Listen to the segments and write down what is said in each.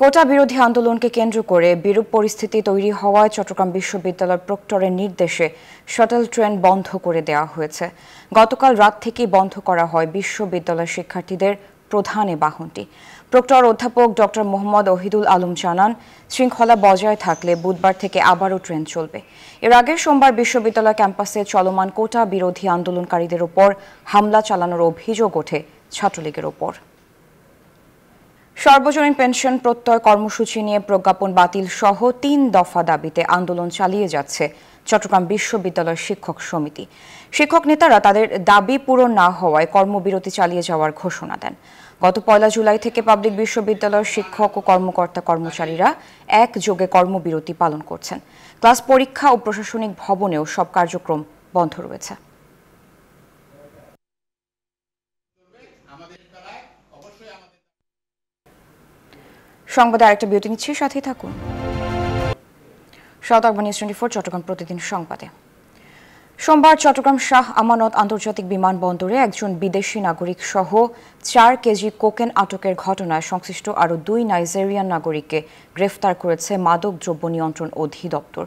কোটা বিরোধী আন্দোলনকে কেন্দ্র করে বিরূপ পরিস্থিতি তৈরি হওয়ায় চট্টগ্রাম বিশ্ববিদ্যালয়ের প্রক্টরের নির্দেশে শাটল ট্রেন বন্ধ করে দেওয়া হয়েছে। গতকাল রাত থেকেই বন্ধ করা হয় বিশ্ববিদ্যালয়ের শিক্ষার্থীদের প্রধান এ বাহনটি। প্রক্টর অধ্যাপক ডক্টর মোহাম্মদ ওহিদুল আলম জানান, শৃঙ্খলা বজায় থাকলে বুধবার থেকে আবারও ট্রেন চলবে। এর আগে সোমবার বিশ্ববিদ্যালয় ক্যাম্পাসে চলমান কোটা বিরোধী আন্দোলনকারীদের ওপর হামলা চালানোর অভিযোগ ওঠে ছাত্রলীগের ওপর। সর্বজনীন পেনশন প্রত্যয় কর্মসূচি নিয়ে প্রজ্ঞাপন বাতিল সহ ৩ দফা দাবিতে আন্দোলন চালিয়ে যাচ্ছে চট্টগ্রাম বিশ্ববিদ্যালয় শিক্ষক সমিতি। শিক্ষক নেতারা তাদের দাবি পূরণ না হওয়ায় কর্মবিরতি চালিয়ে যাওয়ার ঘোষণা দেন। গত ১ জুলাই থেকে পাবলিক বিশ্ববিদ্যালয়ের শিক্ষক ও কর্মকর্তা কর্মচারীরা একযোগে কর্মবিরতি পালন করছেন। ক্লাস, পরীক্ষা ও প্রশাসনিক ভবনেও সব কার্যক্রম বন্ধ রয়েছে। সংবাদে আরেকটা বিরতি নিচ্ছি, সাথেই থাকুন। সাউথ আরবান নিউজ 24 চট্টগ্রাম প্রতিদিন সংবাদে। সোমবার চট্টগ্রাম শাহ আমানত আন্তর্জাতিক বিমানবন্দরে একজন বিদেশি নাগরিক সহ ৪ কেজি কোকেন আটকের ঘটনায় সংশ্লিষ্ট আরও ২ নাইজেরিয়ান নাগরিককে গ্রেফতার করেছে মাদকদ্রব্য নিয়ন্ত্রণ অধিদপ্তর।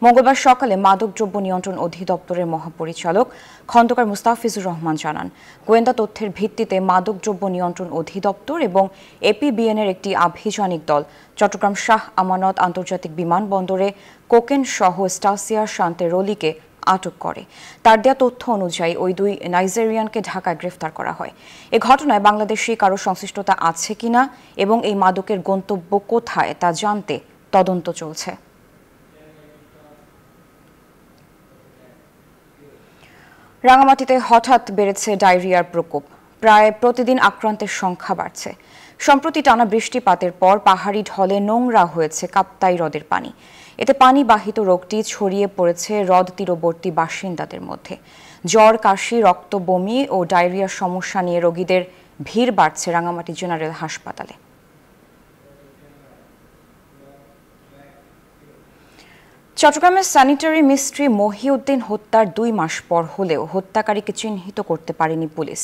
মঙ্গলবার সকালে মাদকদ্রব্য নিয়ন্ত্রণ অধিদপ্তরের মহাপরিচালক খন্দকার মুস্তাফিজুর রহমান জানান, গোয়েন্দা তথ্যের ভিত্তিতে মাদকদ্রব্য নিয়ন্ত্রণ অধিদপ্তর এবং এপিবিএনের একটি আভিযানিক দল চট্টগ্রাম শাহ আমানত আন্তর্জাতিক বিমানবন্দরে কোকেন সহ স্টাসিয়া শান্তেরোলিকে আটক করে। তার দেয়া তথ্য অনুযায়ী ওই ২ নাইজেরিয়ানকে ঢাকায় গ্রেফতার করা হয়। এ ঘটনায় বাংলাদেশি কারো সংশ্লিষ্টতা আছে কিনা এবং এই মাদকের গন্তব্য কোথায় তা জানতে তদন্ত চলছে। রাঙামাটিতে হঠাৎ বেড়েছে ডায়রিয়ার প্রকোপ। প্রায় প্রতিদিন আক্রান্তের সংখ্যা বাড়ছে। সম্প্রতি টানা বৃষ্টিপাতের পর পাহাড়ি ঢলে নোংরা হয়েছে কাপ্তাই হ্রদের পানি। এতে পানিবাহিত রোগটি ছড়িয়ে পড়েছে হ্রদ তীরবর্তী বাসিন্দাদের মধ্যে। জ্বর, কাশি, রক্ত, বমি ও ডায়রিয়ার সমস্যা নিয়ে রোগীদের ভিড় বাড়ছে রাঙামাটি জেনারেল হাসপাতালে। চট্টগ্রামের স্যানিটারি মিস্ত্রি মহিউদ্দিন হত্যার ২ মাস পর হলেও হত্যাকারীকে চিহ্নিত করতে পারেনি পুলিশ।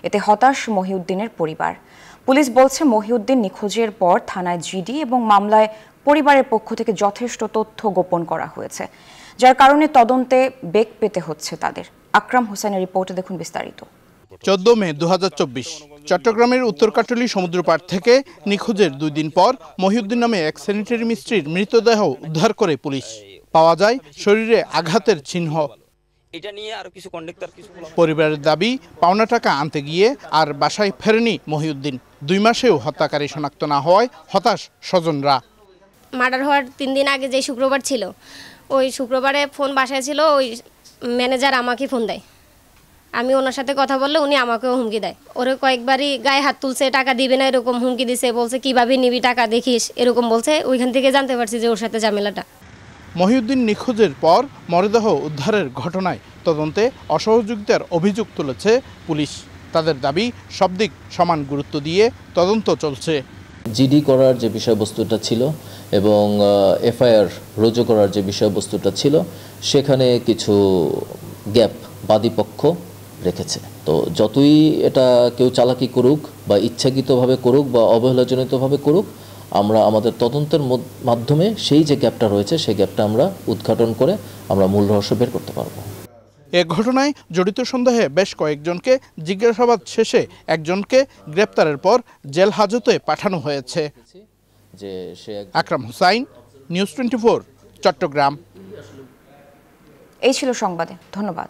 এতে হতাশ মহিউদ্দিনের পরিবার। পুলিশ বলছে, মহিউদ্দিন নিখোঁজের পর থানায় জিডি এবং মামলায় পরিবারের পক্ষ থেকে যথেষ্ট তথ্য গোপন করা হয়েছে, যার কারণে তদন্তে বেগ পেতে হচ্ছে তাদের। আকরাম হোসেনের রিপোর্টে দেখুন বিস্তারিত। ১৪ মে ২০২৪ চট্টগ্রামের উত্তরকাটলি সমুদ্রপাড় থেকে নিখোঁজের ২ দিন পর মহিউদ্দিন নামে এক স্যানিটারি মিস্ত্রির মৃতদেহ উদ্ধার করে পুলিশ। পাওয়া যায় শরীরে আঘাতের চিহ্ন। পরিবারের দাবি, পাওনা টাকা আনতে গিয়ে আর বাসায় ফেরেনি মহিউদ্দিন। ২ মাসেও হত্যাকারী শনাক্ত না হওয়ায় হতাশ স্বজনরা। মার্ডার হওয়ার 3 দিন আগে যে শুক্রবার ছিল, ওই শুক্রবারে ফোন বাসায় ছিল, ওই ম্যানেজার আমাকে ফোন দেয়। আমি ওনার সাথে কথা বললে উনি আমাকেও হুমকি দেয়। ওরে কয়েকবারই গায়ে হাত তুলছে, টাকা দিবে না এরকম হুমকি দিছে, বলছে কিভাবে নিবি টাকা দেখিস এরকম বলছে। ওইখান থেকে জানতে পারছি যে ওর সাথে ঝামেলাটা। মহিউদ্দিন নিখোঁজের পর মরদেহ উদ্ধারের ঘটনায় তদন্তে অসহযোগিতার অভিযোগ তুলেছে পুলিশ। তাদের দাবি, সব দিক সমান গুরুত্ব দিয়ে তদন্ত চলছে। জিডি করার যে বিষয়বস্তুটা ছিল এবং এফআইআর রুজু করার যে বিষয়বস্তুটা ছিল, সেখানে কিছু গ্যাপ বাদীপক্ষ রেখেছে। তো যতই এটা কেউ চালাকি করুক বা ইচ্ছাকৃতভাবে করুক বা অবহেলাজনিতভাবে করুক, আমরা আমাদের তদন্তের মাধ্যমে সেই যে গ্যাপটা রয়েছে সেই গ্যাপটা আমরা উদ্ঘাটন করে আমরা মূল রহস্য বের করতে পারব। এ ঘটনায় জড়িত সন্দেহে বেশ কয়েকজনকে জিজ্ঞাসাবাদ শেষে একজনকে গ্রেপ্তারের পর জেল হাজতে পাঠানো হয়েছে। আকরাম হোসাইন, নিউজ 24, চট্টগ্রাম। এই ছিল সংবাদে। ধন্যবাদ।